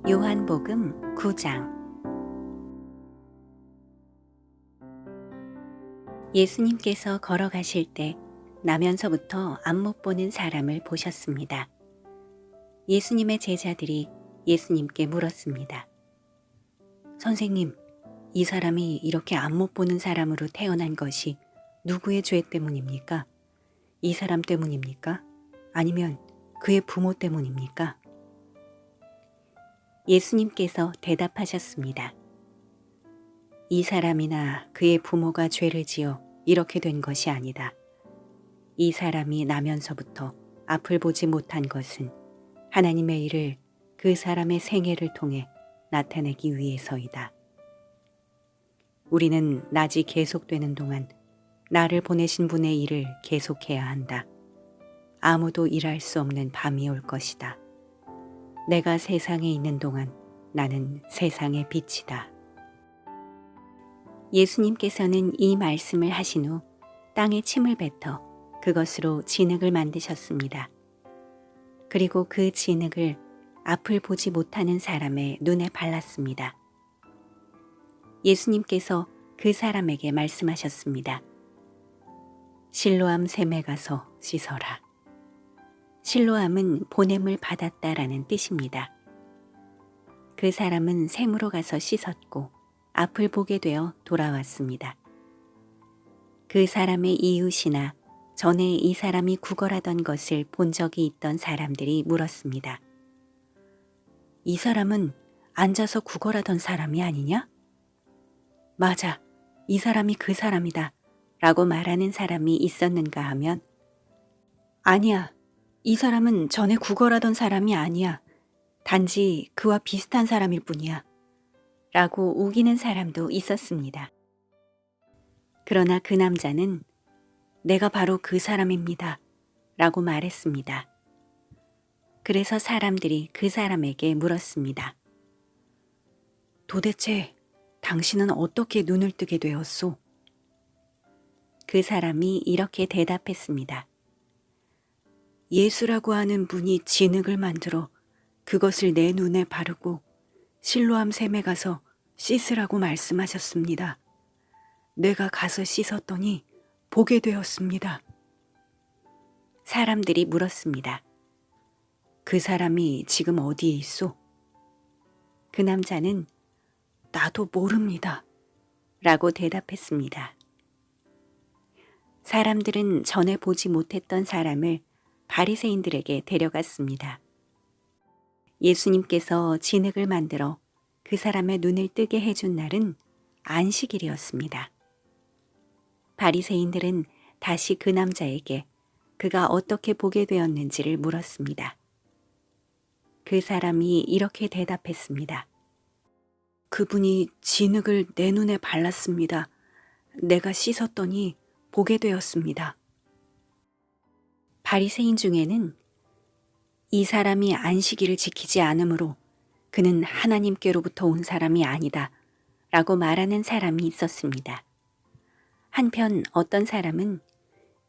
요한복음 9장. 예수님께서 걸어가실 때 나면서부터 안 못 보는 사람을 보셨습니다. 예수님의 제자들이 예수님께 물었습니다. 선생님, 이 사람이 이렇게 안 못 보는 사람으로 태어난 것이 누구의 죄 때문입니까? 이 사람 때문입니까? 아니면 그의 부모 때문입니까? 예수님께서 대답하셨습니다. 이 사람이나 그의 부모가 죄를 지어 이렇게 된 것이 아니다. 이 사람이 나면서부터 앞을 보지 못한 것은 하나님의 일을 그 사람의 생애를 통해 나타내기 위해서이다. 우리는 낮이 계속되는 동안 나를 보내신 분의 일을 계속해야 한다. 아무도 일할 수 없는 밤이 올 것이다. 내가 세상에 있는 동안 나는 세상의 빛이다. 예수님께서는 이 말씀을 하신 후 땅에 침을 뱉어 그것으로 진흙을 만드셨습니다. 그리고 그 진흙을 앞을 보지 못하는 사람의 눈에 발랐습니다. 예수님께서 그 사람에게 말씀하셨습니다. 실로암 샘에 가서 씻어라. 실로암은 보냄을 받았다라는 뜻입니다. 그 사람은 샘으로 가서 씻었고 앞을 보게 되어 돌아왔습니다. 그 사람의 이웃이나 전에 이 사람이 구걸하던 것을 본 적이 있던 사람들이 물었습니다. 이 사람은 앉아서 구걸하던 사람이 아니냐? 맞아, 이 사람이 그 사람이다 라고 말하는 사람이 있었는가 하면 아니야, 이 사람은 전에 구걸하던 사람이 아니야. 단지 그와 비슷한 사람일 뿐이야 라고 우기는 사람도 있었습니다. 그러나 그 남자는 내가 바로 그 사람입니다 라고 말했습니다. 그래서 사람들이 그 사람에게 물었습니다. 도대체 당신은 어떻게 눈을 뜨게 되었소? 그 사람이 이렇게 대답했습니다. 예수라고 하는 분이 진흙을 만들어 그것을 내 눈에 바르고 실로암 샘에 가서 씻으라고 말씀하셨습니다. 내가 가서 씻었더니 보게 되었습니다. 사람들이 물었습니다. 그 사람이 지금 어디에 있소? 그 남자는 나도 모릅니다 라고 대답했습니다. 사람들은 전에 보지 못했던 사람을 바리새인들에게 데려갔습니다. 예수님께서 진흙을 만들어 그 사람의 눈을 뜨게 해준 날은 안식일이었습니다. 바리새인들은 다시 그 남자에게 그가 어떻게 보게 되었는지를 물었습니다. 그 사람이 이렇게 대답했습니다. 그분이 진흙을 내 눈에 발랐습니다. 내가 씻었더니 보게 되었습니다. 바리새인 중에는 이 사람이 안식일을 지키지 않으므로 그는 하나님께로부터 온 사람이 아니다 라고 말하는 사람이 있었습니다. 한편 어떤 사람은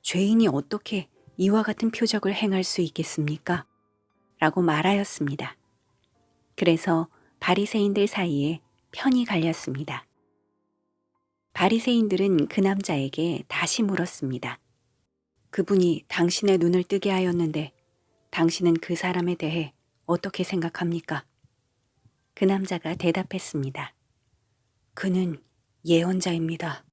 죄인이 어떻게 이와 같은 표적을 행할 수 있겠습니까? 라고 말하였습니다. 그래서 바리새인들 사이에 편이 갈렸습니다. 바리새인들은 그 남자에게 다시 물었습니다. 그분이 당신의 눈을 뜨게 하였는데 당신은 그 사람에 대해 어떻게 생각합니까? 그 남자가 대답했습니다. 그는 예언자입니다.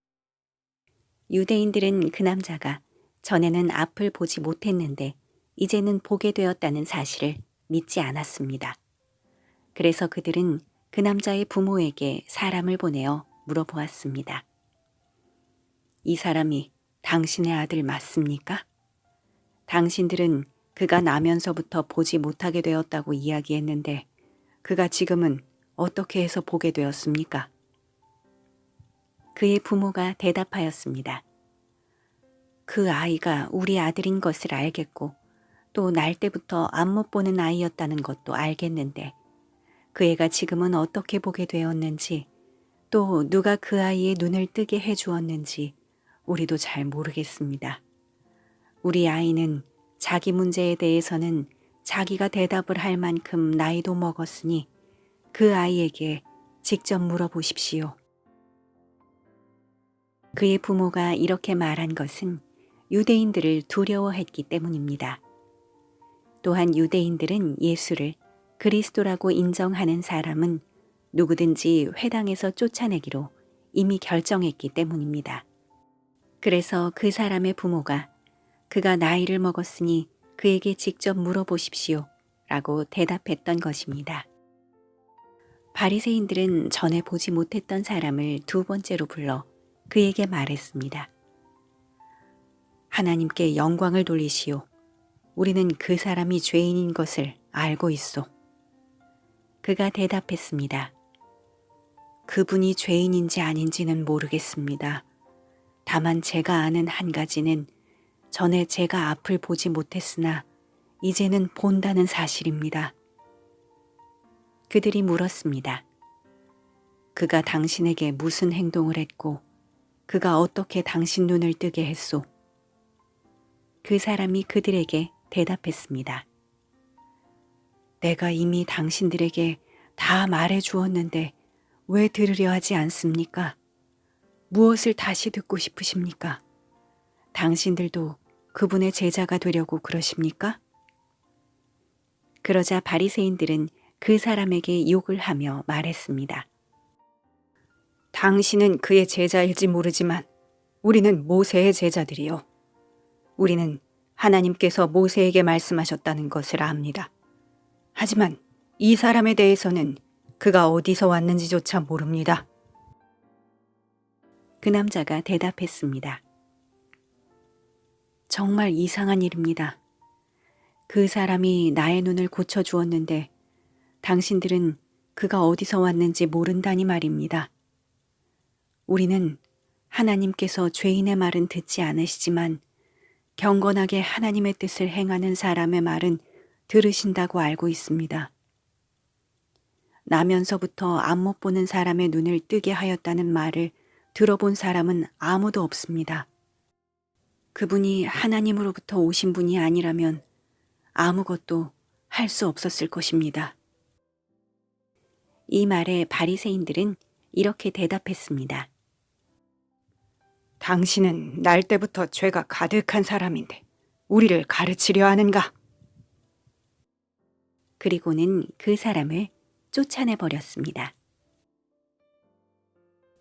유대인들은 그 남자가 전에는 앞을 보지 못했는데 이제는 보게 되었다는 사실을 믿지 않았습니다. 그래서 그들은 그 남자의 부모에게 사람을 보내어 물어보았습니다. 이 사람이 당신의 아들 맞습니까? 당신들은 그가 나면서부터 보지 못하게 되었다고 이야기했는데 그가 지금은 어떻게 해서 보게 되었습니까? 그의 부모가 대답하였습니다. 그 아이가 우리 아들인 것을 알겠고 또 날 때부터 안 못 보는 아이였다는 것도 알겠는데 그 애가 지금은 어떻게 보게 되었는지 또 누가 그 아이의 눈을 뜨게 해주었는지 우리도 잘 모르겠습니다. 우리 아이는 자기 문제에 대해서는 자기가 대답을 할 만큼 나이도 먹었으니 그 아이에게 직접 물어보십시오. 그의 부모가 이렇게 말한 것은 유대인들을 두려워했기 때문입니다. 또한 유대인들은 예수를 그리스도라고 인정하는 사람은 누구든지 회당에서 쫓아내기로 이미 결정했기 때문입니다. 그래서 그 사람의 부모가 그가 나이를 먹었으니 그에게 직접 물어보십시오 라고 대답했던 것입니다. 바리새인들은 전에 보지 못했던 사람을 두 번째로 불러 그에게 말했습니다. 하나님께 영광을 돌리시오. 우리는 그 사람이 죄인인 것을 알고 있소. 그가 대답했습니다. 그분이 죄인인지 아닌지는 모르겠습니다. 다만 제가 아는 한 가지는 전에 제가 앞을 보지 못했으나 이제는 본다는 사실입니다. 그들이 물었습니다. 그가 당신에게 무슨 행동을 했고 그가 어떻게 당신 눈을 뜨게 했소? 그 사람이 그들에게 대답했습니다. 내가 이미 당신들에게 다 말해 주었는데 왜 들으려 하지 않습니까? 무엇을 다시 듣고 싶으십니까? 당신들도 그분의 제자가 되려고 그러십니까? 그러자 바리새인들은 그 사람에게 욕을 하며 말했습니다. 당신은 그의 제자일지 모르지만 우리는 모세의 제자들이요. 우리는 하나님께서 모세에게 말씀하셨다는 것을 압니다. 하지만 이 사람에 대해서는 그가 어디서 왔는지조차 모릅니다. 그 남자가 대답했습니다. 정말 이상한 일입니다. 그 사람이 나의 눈을 고쳐주었는데 당신들은 그가 어디서 왔는지 모른다니 말입니다. 우리는 하나님께서 죄인의 말은 듣지 않으시지만 경건하게 하나님의 뜻을 행하는 사람의 말은 들으신다고 알고 있습니다. 나면서부터 안 못 보는 사람의 눈을 뜨게 하였다는 말을 들어본 사람은 아무도 없습니다. 그분이 하나님으로부터 오신 분이 아니라면 아무것도 할 수 없었을 것입니다. 이 말에 바리새인들은 이렇게 대답했습니다. 당신은 날 때부터 죄가 가득한 사람인데 우리를 가르치려 하는가? 그리고는 그 사람을 쫓아내버렸습니다.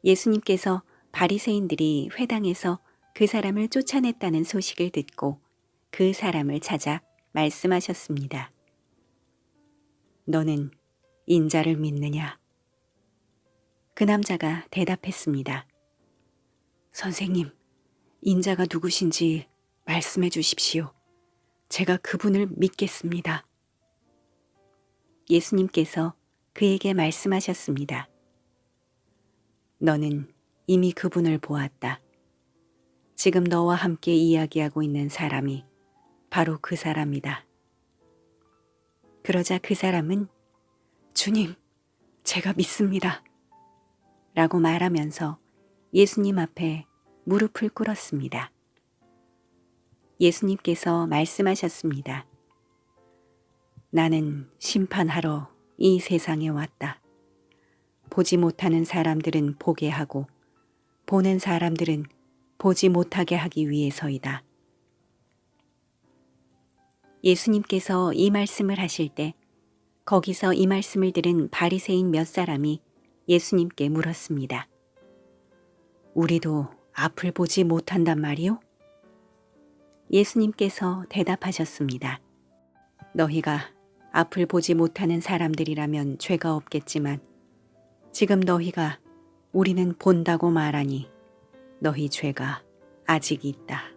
예수님께서 바리새인들이 회당에서 그 사람을 쫓아냈다는 소식을 듣고 그 사람을 찾아 말씀하셨습니다. 너는 인자를 믿느냐? 그 남자가 대답했습니다. 선생님, 인자가 누구신지 말씀해 주십시오. 제가 그분을 믿겠습니다. 예수님께서 그에게 말씀하셨습니다. 너는 이미 그분을 보았다. 지금 너와 함께 이야기하고 있는 사람이 바로 그 사람이다. 그러자 그 사람은 주님, 제가 믿습니다. 라고 말하면서 예수님 앞에 무릎을 꿇었습니다. 예수님께서 말씀하셨습니다. 나는 심판하러 이 세상에 왔다. 보지 못하는 사람들은 보게 하고 보는 사람들은 보지 못하게 하기 위해서이다. 예수님께서 이 말씀을 하실 때 거기서 이 말씀을 들은 바리새인 몇 사람이 예수님께 물었습니다. 우리도 앞을 보지 못한단 말이요? 예수님께서 대답하셨습니다. 너희가 앞을 보지 못하는 사람들이라면 죄가 없겠지만 지금 너희가 우리는 본다고 말하니 너희 죄가 아직 있다.